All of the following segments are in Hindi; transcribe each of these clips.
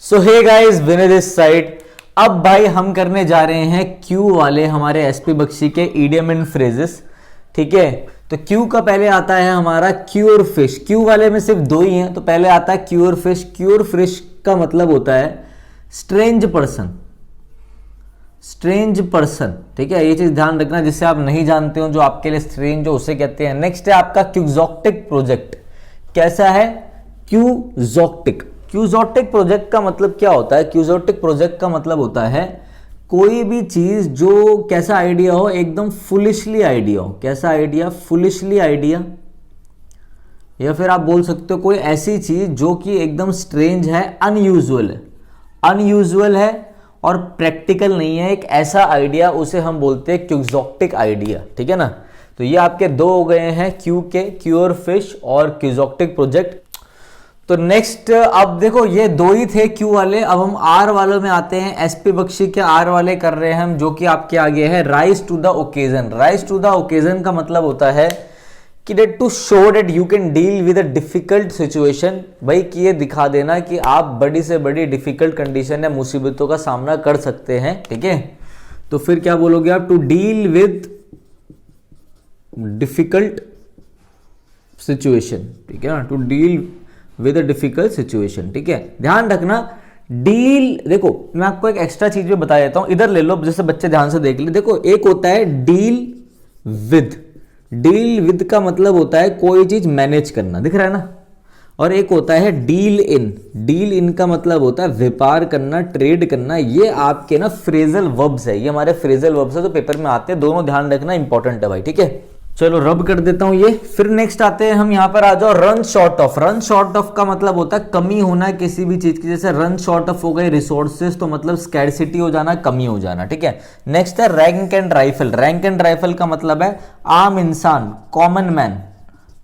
So hey guys, Vinay this side. अब भाई हम करने जा रहे हैं क्यू वाले हमारे एसपी बख्शी के इडियम एंड फ्रेजेस। ठीक है, तो क्यू का पहले आता है हमारा क्यूर फिश। क्यू वाले में सिर्फ दो ही हैं, तो पहले आता है क्यूर फिश। क्यूर फिश का मतलब होता है स्ट्रेंज पर्सन। स्ट्रेंज पर्सन, ठीक है, ये चीज ध्यान रखना। जिससे आप नहीं जानते हो, जो आपके लिए स्ट्रेंज हो, उसे कहते हैं। नेक्स्ट है आपका क्यूजॉक्टिक प्रोजेक्ट। कैसा है? क्यूजॉक्टिक। क्यूजॉटिक प्रोजेक्ट का मतलब क्या होता है? क्यूजॉटिक प्रोजेक्ट का मतलब होता है कोई भी चीज जो कैसा आइडिया हो, एकदम फुलिशली आइडिया हो। कैसा आइडिया? Foolishly idea. या फिर आप बोल सकते हो कोई ऐसी चीज जो कि एकदम स्ट्रेंज है, अनयूजुअल है। अनयूजुअल है और प्रैक्टिकल नहीं है, एक ऐसा आइडिया, उसे हम बोलते हैं क्यूजॉटिक आइडिया। ठीक है ना? तो ये आपके दो हो गए हैं क्यू के, क्यूर फिश और क्यूजॉटिक प्रोजेक्ट। तो नेक्स्ट, अब देखो ये दो ही थे क्यू वाले। अब हम आर वालों में आते हैं। एसपी बख्शी के आर वाले कर रहे हैं हम, जो कि आपके आगे है rise to the occasion. Rise to the occasion का मतलब होता है कि that to show that you can deal with a difficult situation. भाई कि ये दिखा देना कि आप बड़ी से बड़ी डिफिकल्ट कंडीशन या मुसीबतों का सामना कर सकते हैं। ठीक है, तो फिर क्या बोलोगे आप? To deal with difficult situation. ठीक है ना? To deal with a difficult situation. ठीक है, ध्यान रखना। डील, देखो मैं आपको एक एक्स्ट्रा चीज भी बता देता हूं, इधर ले लो, जैसे बच्चे ध्यान से देख ले। देखो एक होता है डील विद। डील विद का मतलब होता है कोई चीज मैनेज करना, दिख रहा है ना? और एक होता है डील इन। डील इन का मतलब होता है व्यापार करना, ट्रेड करना। ये आपके ना फ्रेजल वर्ब्स है, ये हमारे फ्रेजल वर्ब्स है, तो पेपर में आते हैं। दोनों ध्यान रखना, इंपॉर्टेंट है भाई। ठीक है, चलो रब कर देता हूं ये। फिर नेक्स्ट आते हैं हम, यहां पर आ जाओ run short of. Run short of का मतलब होता है कमी होना किसी भी चीज की। जैसे रन शॉर्ट ऑफ हो गए रिसोर्सेज, तो मतलब स्कैरसिटी हो जाना, कमी हो जाना। ठीक है, नेक्स्ट है rank and rifle. Rank and rifle का मतलब है आम इंसान, कॉमन मैन,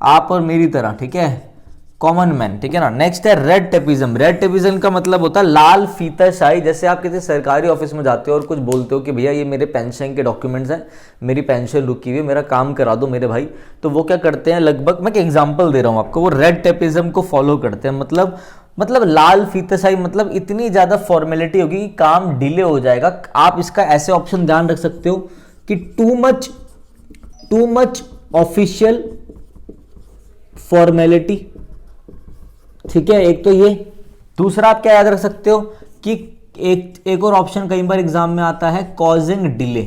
आप और मेरी तरह। ठीक है, कॉमन मैन। ठीक है ना? नेक्स्ट है रेड टेपिज्म। रेड टेपिज्म का मतलब होता है लाल फीता शाही। जैसे आप किसी सरकारी ऑफिस में जाते हो और कुछ बोलते हो कि भैया ये मेरे पेंशन के डॉक्यूमेंट्स हैं, मेरी पेंशन रुकी हुई है, मेरा काम करा दो मेरे भाई। तो वो क्या करते हैं, लगभग मैं एक एग्जांपल दे रहा हूं आपको, वो रेड टेपिज्म को फॉलो करते हैं। मतलब लाल फीताशाही, मतलब इतनी ज्यादा फॉर्मेलिटी होगी कि काम डिले हो जाएगा। आप इसका ऐसे ऑप्शन ध्यान रख सकते हो कि टू मच ऑफिशियल फॉर्मेलिटी। ठीक है, एक तो ये। दूसरा आप क्या याद रख सकते हो कि एक और ऑप्शन कई बार एग्जाम में आता है, कॉजिंग डिले।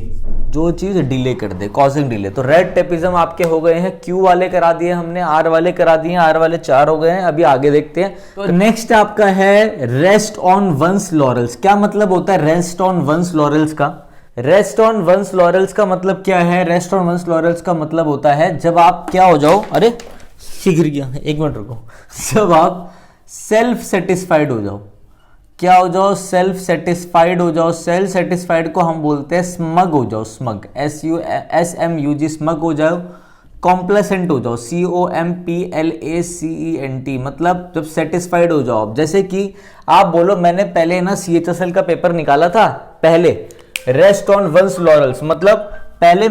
जो चीज डिले कर दे, कॉजिंग डिले। तो रेड टेपिज्म आपके हो गए हैं, क्यू वाले करा दिए हमने, आर वाले करा दिए। आर वाले 4 हो गए हैं। अभी आगे देखते हैं। तो नेक्स्ट आपका है रेस्ट ऑन वंस लॉरेल्स। क्या मतलब होता है रेस्ट ऑन वंस लॉरेल्स का? रेस्ट ऑन वंस लॉरेल्स का मतलब क्या है? रेस्ट ऑन वंस लॉरेल्स का मतलब होता है जब आप क्या हो जाओ, अरे गिर गया, एक मिनट रुको। जब आप सेल्फ सेटिस्फाइड हो जाओ। क्या हो जाओ? सेल्फ सेटिस्फाइड हो जाओ। सेल्फ सेटिस्फाइड को हम बोलते हैं स्मग हो जाओ। स्मग, SUMUG, स्मग हो जाओ। कॉम्प्लेसेंट हो जाओ, COMPLACENT, मतलब जब सेटिस्फाइड हो जाओ। जैसे कि आप बोलो मैंने पहले ना CHSL का पेपर निकाला था, पहले रेस्ट ऑन वंस लॉरेल्स, मतलब पहले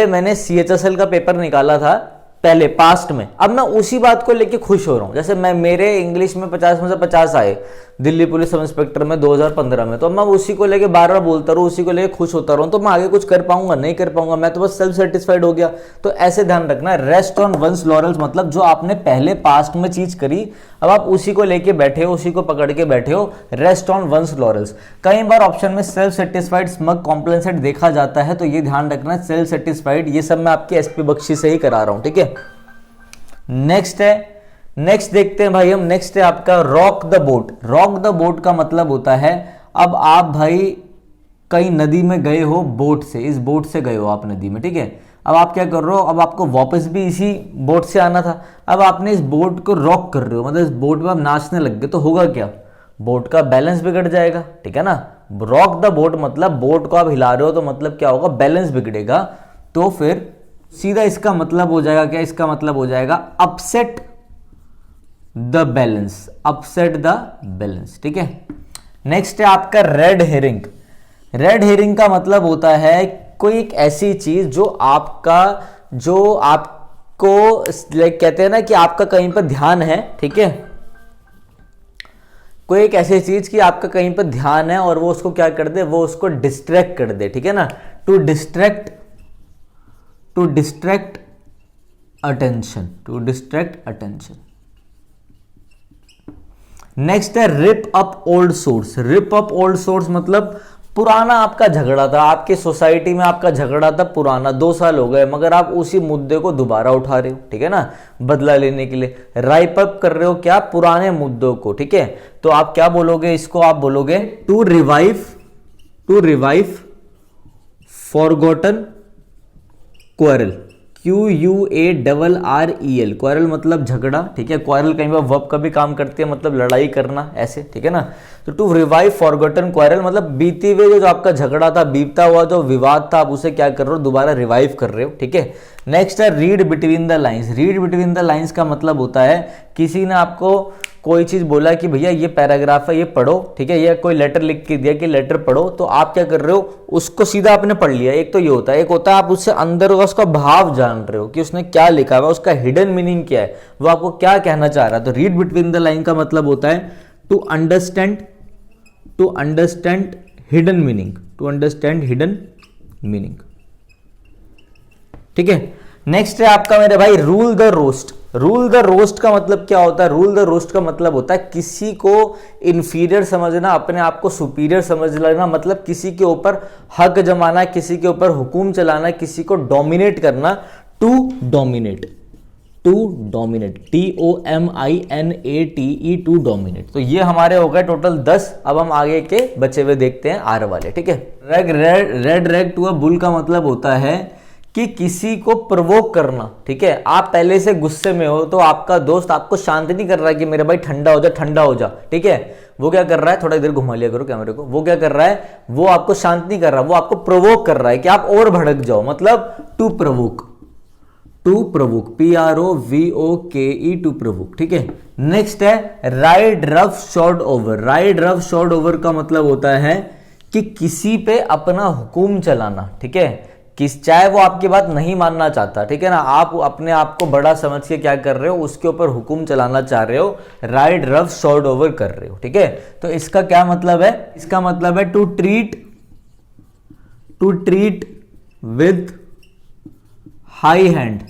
मैंने CHSL का पेपर निकाला था पहले, पास्ट में। अब मैं उसी बात को लेके खुश हो रहा हूं। जैसे मेरे इंग्लिश में 50 में से 50 आए दिल्ली पुलिस सब इंस्पेक्टर में 2015 में, तो मैं उसी को लेके बार बार बोलता रहूं, उसी को लेके खुश होता रहूं, तो मैं आगे कुछ कर पाऊंगा? नहीं कर पाऊंगा। मैं तो बस सेल्फ सेटिस्फाइड हो गया। तो ऐसे ध्यान रखना, रेस्ट ऑन वंस लॉरेल्स मतलब जो आपने पहले पास्ट में चीज करी, अब आप उसी को लेके बैठे हो, उसी को पकड़ के बैठे हो। Rest on one's laurels. कई बार ऑप्शन में सेल्फ सेटिस्फाइड, स्मग, कॉम्प्लेसेंट देखा जाता है, तो ये ध्यान रखना, सेल्फ सेटिस्फाइड। ये सब मैं आपके एसपी बख्शी से ही करा रहा हूं। ठीक है, नेक्स्ट देखते हैं भाई हम। नेक्स्ट है आपका rock the boat. Rock the boat का मतलब होता है, अब आप भाई कहीं नदी में गए हो बोट से, इस बोट से गए हो आप नदी में। ठीक है, अब आप क्या कर रहे हो, अब आपको वापस भी इसी बोट से आना था। अब आपने इस बोट को रॉक कर रहे हो, मतलब इस बोट में आप नाचने लग गए, तो होगा क्या? बोट का बैलेंस बिगड़ जाएगा। ठीक है ना? रॉक द बोट मतलब बोट को आप हिला रहे हो, तो मतलब क्या होगा? बैलेंस बिगड़ेगा। तो फिर सीधा इसका मतलब हो जाएगा क्या? इसका मतलब हो जाएगा upset the balance. Upset the balance. ठीक है, नेक्स्ट है आपका रेड हेरिंग। रेड हेरिंग का मतलब होता है कोई एक ऐसी चीज जो आपको कहते हैं ना कि आपका कहीं पर ध्यान है। ठीक है, कोई एक ऐसी चीज कि आपका कहीं पर ध्यान है और वो उसको क्या कर दे, वो उसको डिस्ट्रैक्ट कर दे, ठीक है ना। To distract attention, to distract attention. Next है rip up old source. Rip up old source मतलब पुराना आपका झगड़ा था, आपकी सोसाइटी में आपका झगड़ा था पुराना, 2 साल हो गए, मगर आप उसी मुद्दे को दोबारा उठा रहे हो, ठीक है ना, बदला लेने के लिए राइप अप कर रहे हो क्या, पुराने मुद्दों को, ठीक है। तो आप क्या बोलोगे इसको, आप बोलोगे to revive forgotten quarrel, QUARREL, quarrel मतलब झगड़ा, ठीक है। क्वारल कहीं बार वर्ब का भी काम करती है, मतलब लड़ाई करना, ऐसे, ठीक है ना। तो टू रिवाइव फॉरगॉटन क्वारल मतलब बीते हुए जो आपका झगड़ा था, बीता हुआ जो विवाद था, आप उसे क्या कर रहे हो, दोबारा रिवाइव कर रहे हो, ठीक है। नेक्स्ट है read between the lines. Read between the lines का मतलब होता है किसी ने आपको कोई चीज बोला कि भैया ये पैराग्राफ है, ये पढ़ो, ठीक है, या कोई लेटर लिख के दिया कि लेटर पढ़ो, तो आप क्या कर रहे हो, उसको सीधा आपने पढ़ लिया। एक तो ये होता है, एक होता है आप उससे अंदर का उसका भाव जान रहे हो कि उसने क्या लिखा हुआ, उसका हिडन मीनिंग क्या है, वो आपको क्या कहना चाह रहा है। तो रीड बिटवीन द लाइन का मतलब होता है to understand hidden meaning, to understand hidden meaning, ठीक है। नेक्स्ट है आपका मेरे भाई rule the roost. Rule the roost का मतलब क्या होता है, रूल द रोस्ट का मतलब होता है किसी को इंफीरियर समझना, अपने आप को सुपीरियर समझ लेना, मतलब किसी के ऊपर हक जमाना, किसी के ऊपर हुकुम चलाना, किसी को डोमिनेट करना। To dominate, TOMINATE, to dominate. तो ये हमारे हो गए टोटल 10। अब हम आगे के बचे हुए देखते हैं आर वाले, ठीक है। Red rag to a bull का मतलब होता है कि किसी को प्रवोक करना, ठीक है। आप पहले से गुस्से में हो तो आपका दोस्त आपको शांत नहीं कर रहा है कि मेरे भाई ठंडा हो जा, ठीक है। वो क्या कर रहा है, थोड़ा इधर घुमा लिया करो कैमरे को, वो क्या कर रहा है, वो आपको शांत नहीं कर रहा, वो आपको प्रवोक कर रहा है कि आप और भड़क जाओ, मतलब to provoke, PROVOKE, to provoke, ठीक है। नेक्स्ट है ride roughshod over. Ride roughshod over का मतलब होता है कि किसी पे अपना हुकुम चलाना, ठीक है। चाहे वो आपकी बात नहीं मानना चाहता, ठीक है ना, आप अपने आप को बड़ा समझ के क्या कर रहे हो, उसके ऊपर हुकुम चलाना चाह रहे हो, राइड रफ शॉर्ट ओवर कर रहे हो, ठीक है। तो इसका क्या मतलब है, इसका मतलब है to treat with high hand.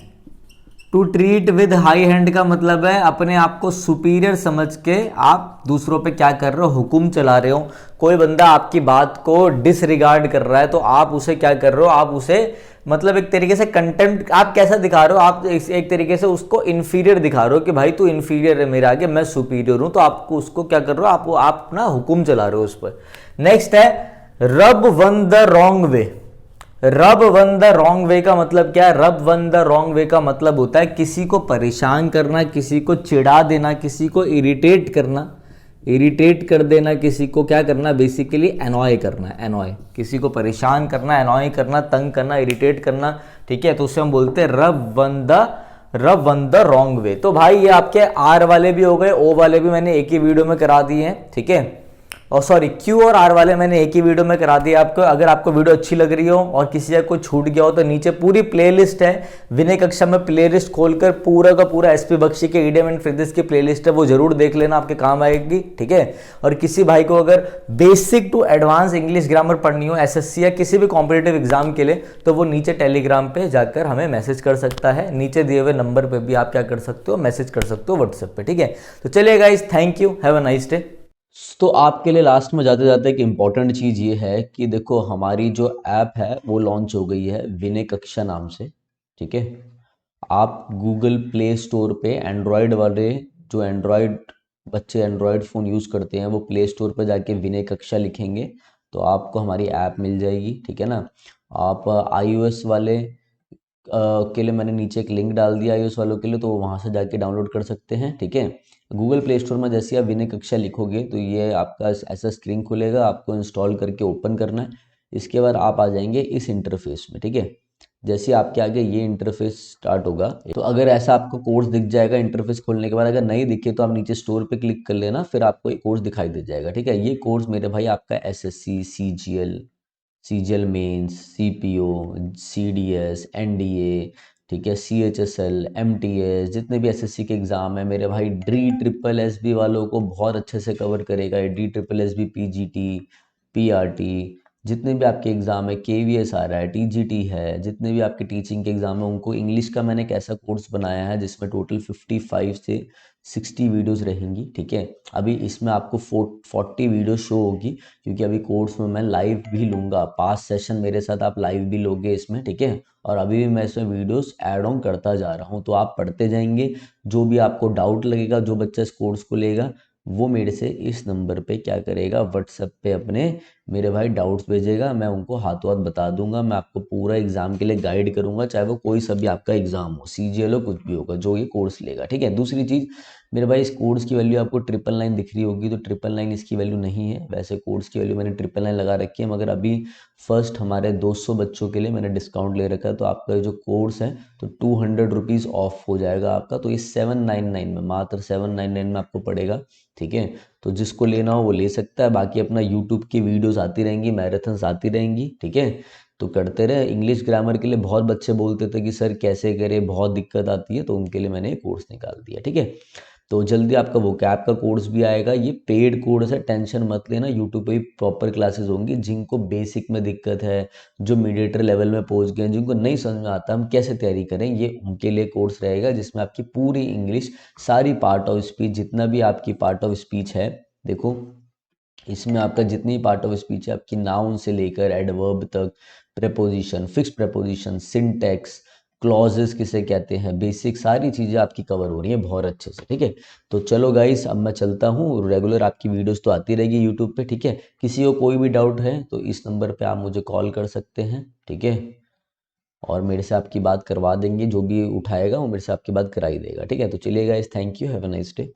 To treat with high hand का मतलब है अपने आप को सुपीरियर समझ के आप दूसरों पे क्या कर रहे हो, हुकुम चला रहे हो। कोई बंदा आपकी बात को डिसरिगार्ड कर रहा है तो आप उसे क्या कर रहे हो, आप उसे मतलब एक तरीके से कंटेम्प्ट, आप कैसा दिखा रहे हो, आप एक तरीके से उसको इंफीरियर दिखा रहे हो कि भाई तू इंफीरियर है मेरे आगे, मैं सुपीरियर हूं, तो आपको उसको क्या कर रहे हो, आप अपना हुकुम चला रहे हो उस पर। नेक्स्ट है रब वन द रॉन्ग वे। रब वन द रॉन्ग वे का मतलब क्या है, रब वन द रॉन्ग वे का मतलब होता है किसी को परेशान करना, किसी को चिढ़ा देना, किसी को इरिटेट करना, इरिटेट कर देना, किसी को क्या करना, बेसिकली एनॉय करना, एनॉय, किसी को परेशान करना, एनॉय करना, तंग करना, इरिटेट करना, ठीक है। तो उससे हम बोलते हैं रब वन द रॉन्ग वे। तो भाई ये आपके आर वाले भी हो गए, ओ वाले भी मैंने एक ही वीडियो में करा दिए हैं, ठीक है। और सॉरी क्यू और आर वाले मैंने एक ही वीडियो में करा दिया आपको। अगर आपको वीडियो अच्छी लग रही हो और किसी का कोई छूट गया हो तो नीचे पूरी प्लेलिस्ट है, विनय कक्षा में प्लेलिस्ट खोलकर पूरा का पूरा एसपी बख्शी के इडियम एंड फ्रेजेस की प्लेलिस्ट है, वो जरूर देख लेना, आपके काम आएगी, ठीक है। और किसी भाई को अगर basic to advance English grammar पढ़नी हो एसएससी या किसी भी कॉम्पिटेटिव एग्जाम के लिए, तो वो नीचे टेलीग्राम पे जाकर हमें मैसेज कर सकता है, नीचे दिए हुए नंबर पर भी आप क्या कर सकते हो, मैसेज कर सकते हो व्हाट्सएप पे, ठीक है। तो चलिए guys, thank you, have a nice day. तो आपके लिए लास्ट में जाते जाते एक इम्पॉर्टेंट चीज़ ये है कि देखो हमारी जो ऐप है वो लॉन्च हो गई है विनय कक्षा नाम से, ठीक है। आप गूगल प्ले स्टोर पे एंड्रॉयड वाले, जो एंड्रॉयड बच्चे एंड्रॉयड फ़ोन यूज़ करते हैं, वो प्ले स्टोर पे जाके विनय कक्षा लिखेंगे तो आपको हमारी ऐप मिल जाएगी, ठीक है ना। आप iOS वाले के लिए मैंने नीचे एक लिंक डाल दिया iOS वालों के लिए, तो वहाँ से जाके डाउनलोड कर सकते हैं, ठीक है। गूगल प्ले स्टोर में जैसे आप विनय कक्षा लिखोगे तो ये आपका ऐसा स्क्रीन खुलेगा, आपको इंस्टॉल करके ओपन करना है। इसके बाद आप आ जाएंगे इस इंटरफेस में, ठीक है। जैसे आपके आगे ये इंटरफेस स्टार्ट होगा, तो अगर ऐसा आपको कोर्स दिख जाएगा इंटरफेस खोलने के बाद, अगर नहीं दिखे तो आप नीचे स्टोर पे क्लिक कर लेना, फिर आपको एक कोर्स दिखाई दे जाएगा, ठीक है। ये कोर्स मेरे भाई आपका SSC, CGL mains, CPO, CDS, NDA, ठीक है, CHSL, MTS, जितने भी SSC के एग्ज़ाम है मेरे भाई, DSSB वालों को बहुत अच्छे से कवर करेगा। DSSB, PGT, PRT, जितने भी आपके एग्ज़ाम है, KVS आ रहा है, TGT है, जितने भी आपके टीचिंग के एग्ज़ाम है उनको इंग्लिश का मैंने एक ऐसा कोर्स बनाया है जिसमें टोटल 55 से 60 वीडियोस रहेंगी। ठीक है, अभी इसमें आपको 40 वीडियो शो होगी, क्योंकि अभी कोर्स में मैं लाइव भी लूँगा, 5 सेशन मेरे साथ आप लाइव भी लोगे इसमें। ठीक है, और अभी भी मैं इसमें वीडियोस ऐड ऑन करता जा रहा हूँ, तो आप पढ़ते जाएंगे। जो भी आपको डाउट लगेगा, जो बच्चा इस कोर्स को लेगा वो मेरे से इस नंबर पे क्या करेगा, व्हाट्सएप पे अपने मेरे भाई डाउट्स भेजेगा, मैं उनको हाथों हाथ बता दूंगा। मैं आपको पूरा एग्जाम के लिए गाइड करूंगा, चाहे वो कोई सा भी आपका एग्जाम हो, CGL हो, कुछ भी होगा, जो ये कोर्स लेगा। ठीक है, दूसरी चीज़ मेरे भाई, इस कोर्स की वैल्यू आपको 999 दिख रही होगी, तो 999 इसकी वैल्यू नहीं है। वैसे कोर्स की वैल्यू मैंने 999 लगा रखी है, मगर अभी फर्स्ट हमारे 200 बच्चों के लिए मैंने डिस्काउंट ले रखा है, तो आपका जो कोर्स है तो 200 रुपीज़ ऑफ हो जाएगा आपका। तो ये 799 में, मात्र 799 में आपको पड़ेगा। ठीक है, तो जिसको लेना हो वो ले सकता है। बाकी अपना यूट्यूब की वीडियोस आती रहेंगी, मैराथन्स आती रहेंगी। ठीक है, तो करते रहे। इंग्लिश ग्रामर के लिए बहुत बच्चे बोलते थे कि सर कैसे करें, बहुत दिक्कत आती है, तो उनके लिए मैंने कोर्स निकाल दिया। ठीक है, तो जल्दी आपका वोकैब का कोर्स भी आएगा। ये पेड कोर्स है, टेंशन मत लेना, यूट्यूब पे भी प्रॉपर क्लासेस होंगी। जिनको बेसिक में दिक्कत है, जो मीडिएटर लेवल में पहुंच गए, जिनको नहीं समझ में आता हम कैसे तैयारी करें, ये उनके लिए कोर्स रहेगा, जिसमें आपकी पूरी इंग्लिश, सारी पार्ट ऑफ स्पीच, जितना भी आपकी पार्ट ऑफ स्पीच है, देखो इसमें आपका जितनी पार्ट ऑफ स्पीच है, आपकी नाउन से लेकर एडवर्ब तक, preposition, fix preposition, syntax, clauses किसे कहते हैं, बेसिक सारी चीज़ें आपकी कवर हो रही हैं बहुत अच्छे से। ठीक है, तो चलो गाइस, अब मैं चलता हूँ। रेगुलर आपकी वीडियोस तो आती रहेगी यूट्यूब पे। ठीक है, किसी को कोई भी डाउट है तो इस नंबर पे आप मुझे कॉल कर सकते हैं। ठीक है, और मेरे से आपकी बात करवा देंगे, जो भी उठाएगा वो मेरे से आपकी बात करा ही देगा। ठीक है, तो चलिए guys, thank you, have a nice day.